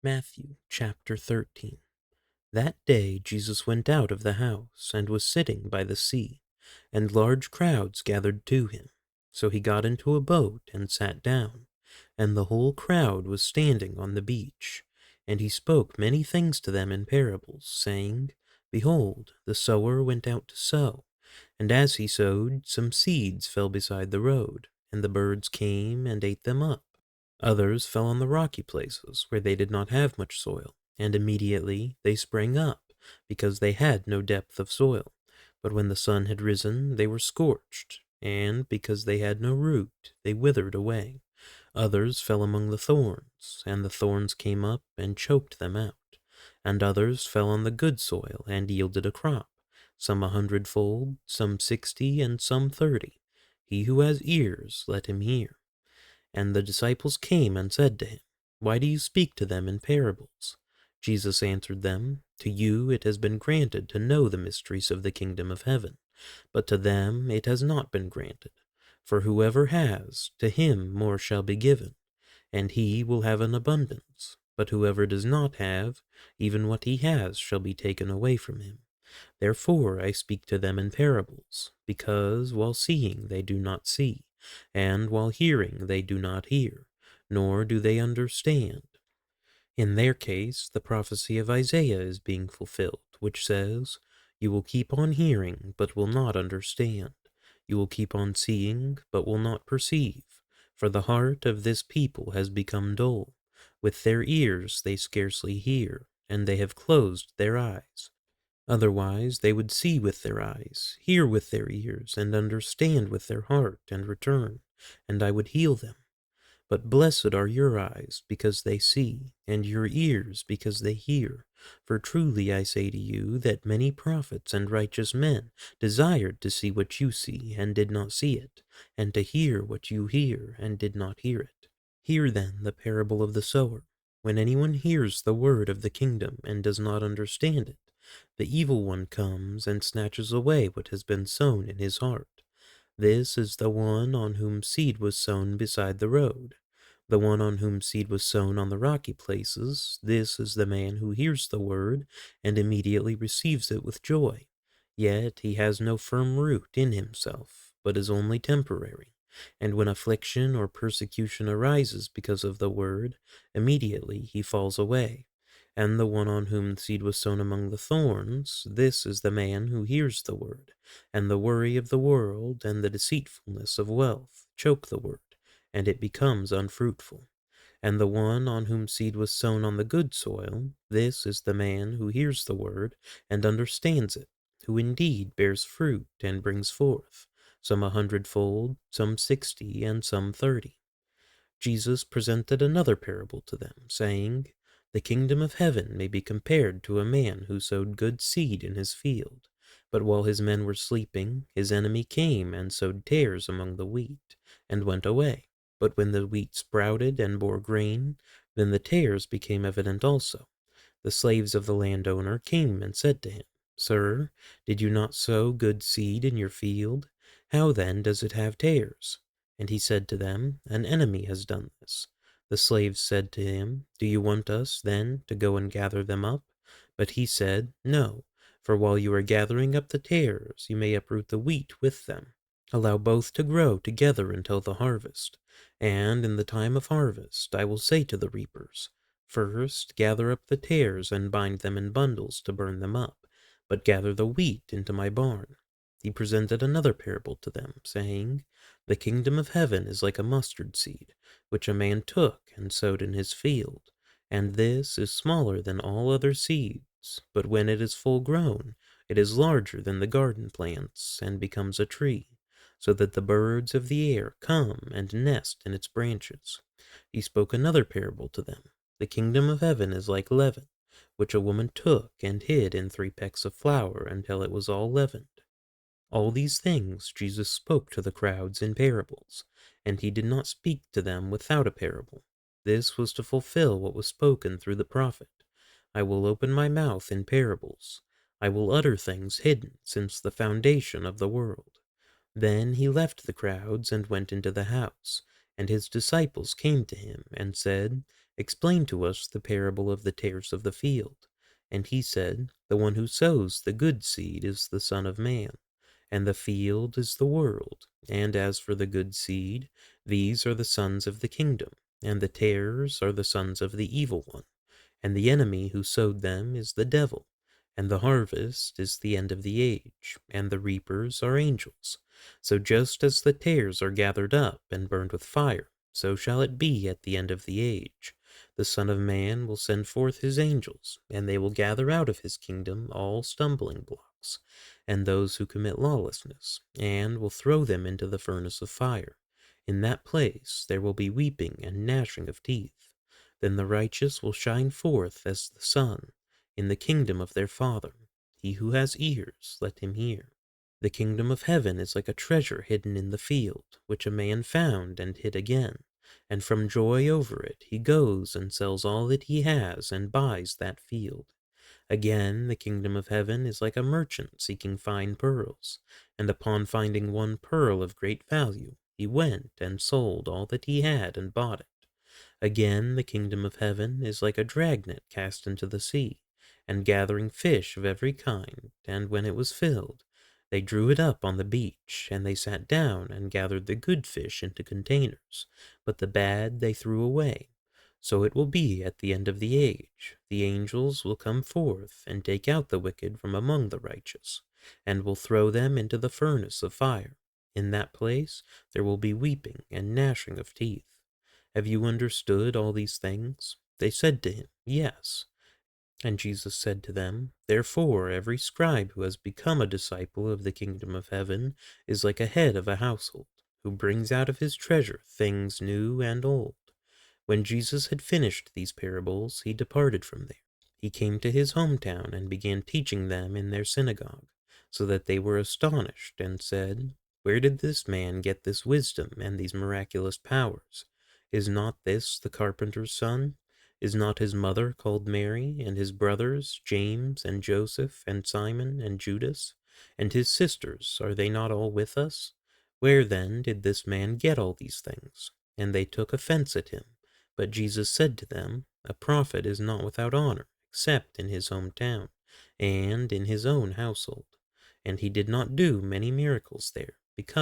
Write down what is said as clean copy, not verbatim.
Matthew chapter 13. That day Jesus went out of the house, and was sitting by the sea, and large crowds gathered to him. So he got into a boat and sat down, and the whole crowd was standing on the beach. And he spoke many things to them in parables, saying, Behold, the sower went out to sow. And as he sowed, some seeds fell beside the road, and the birds came and ate them up. Others fell on the rocky places, where they did not have much soil, and immediately they sprang up, because they had no depth of soil. But when the sun had risen, they were scorched, and because they had no root, they withered away. Others fell among the thorns, and the thorns came up and choked them out. And others fell on the good soil and yielded a crop, some 100-fold, some 60, and some 30. He who has ears, let him hear. And the disciples came and said to him, Why do you speak to them in parables? Jesus answered them, To you it has been granted to know the mysteries of the kingdom of heaven, but to them it has not been granted. For whoever has, to him more shall be given, and he will have an abundance. But whoever does not have, even what he has shall be taken away from him. Therefore I speak to them in parables, because while seeing they do not see, and while hearing they do not hear, nor do they understand. In their case, the prophecy of Isaiah is being fulfilled, which says, You will keep on hearing, but will not understand. You will keep on seeing, but will not perceive. For the heart of this people has become dull. With their ears they scarcely hear, and they have closed their eyes. Otherwise they would see with their eyes, hear with their ears, and understand with their heart, and return, and I would heal them. But blessed are your eyes, because they see, and your ears, because they hear. For truly I say to you, that many prophets and righteous men desired to see what you see, and did not see it, and to hear what you hear, and did not hear it. Hear then the parable of the sower. When anyone hears the word of the kingdom, and does not understand it, the evil one comes and snatches away what has been sown in his heart. This is the one on whom seed was sown beside the road. The one on whom seed was sown on the rocky places, this is the man who hears the word and immediately receives it with joy. Yet he has no firm root in himself, but is only temporary. And when affliction or persecution arises because of the word, immediately he falls away. And the one on whom the seed was sown among the thorns, this is the man who hears the word, and the worry of the world and the deceitfulness of wealth choke the word, and it becomes unfruitful. And the one on whom seed was sown on the good soil, this is the man who hears the word and understands it, who indeed bears fruit and brings forth, some 100-fold, some 60, and some 30. Jesus presented another parable to them, saying, The kingdom of heaven may be compared to a man who sowed good seed in his field. But while his men were sleeping, his enemy came and sowed tares among the wheat, and went away. But when the wheat sprouted and bore grain, then the tares became evident also. The slaves of the landowner came and said to him, Sir, did you not sow good seed in your field? How then does it have tares? And he said to them, An enemy has done this. The slaves said to him, Do you want us, then, to go and gather them up? But he said, No, for while you are gathering up the tares, you may uproot the wheat with them. Allow both to grow together until the harvest. And in the time of harvest I will say to the reapers, First gather up the tares and bind them in bundles to burn them up, but gather the wheat into my barn. He presented another parable to them, saying, The kingdom of heaven is like a mustard seed, which a man took and sowed in his field. And this is smaller than all other seeds, but when it is full grown, it is larger than the garden plants, and becomes a tree, so that the birds of the air come and nest in its branches. He spoke another parable to them. The kingdom of heaven is like leaven, which a woman took and hid in 3 pecks of flour until it was all leavened. All these things Jesus spoke to the crowds in parables, and he did not speak to them without a parable. This was to fulfill what was spoken through the prophet. I will open my mouth in parables. I will utter things hidden since the foundation of the world. Then he left the crowds and went into the house, and his disciples came to him and said, explain to us the parable of the tares of the field. And he said, The one who sows the good seed is the Son of Man, and the field is the world. And as for the good seed, these are the sons of the kingdom, and the tares are the sons of the evil one. And the enemy who sowed them is the devil. And the harvest is the end of the age, and the reapers are angels. So just as the tares are gathered up and burned with fire, so shall it be at the end of the age. The Son of Man will send forth his angels, and they will gather out of his kingdom all stumbling blocks, and those who commit lawlessness, and will throw them into the furnace of fire. In that place there will be weeping and gnashing of teeth. Then the righteous will shine forth as the sun in the kingdom of their Father. He who has ears, let him hear. The kingdom of heaven is like a treasure hidden in the field, which a man found and hid again. And from joy over it, he goes and sells all that he has and buys that field. Again, the kingdom of heaven is like a merchant seeking fine pearls, and upon finding one pearl of great value, he went and sold all that he had and bought it. Again, the kingdom of heaven is like a dragnet cast into the sea, and gathering fish of every kind, and when it was filled, they drew it up on the beach, and they sat down and gathered the good fish into containers, but the bad they threw away. So it will be at the end of the age. The angels will come forth and take out the wicked from among the righteous, and will throw them into the furnace of fire. In that place there will be weeping and gnashing of teeth. Have you understood all these things? They said to him, Yes. And Jesus said to them, Therefore every scribe who has become a disciple of the kingdom of heaven is like a head of a household, who brings out of his treasure things new and old. When Jesus had finished these parables, he departed from there. He came to his hometown and began teaching them in their synagogue, so that they were astonished and said, Where did this man get this wisdom and these miraculous powers? Is not this the carpenter's son? Is not his mother called Mary, and his brothers James and Joseph and Simon and Judas? And his sisters, are they not all with us? Where then did this man get all these things? And they took offense at him. But Jesus said to them, A prophet is not without honor, except in his hometown, and in his own household. And he did not do many miracles there, because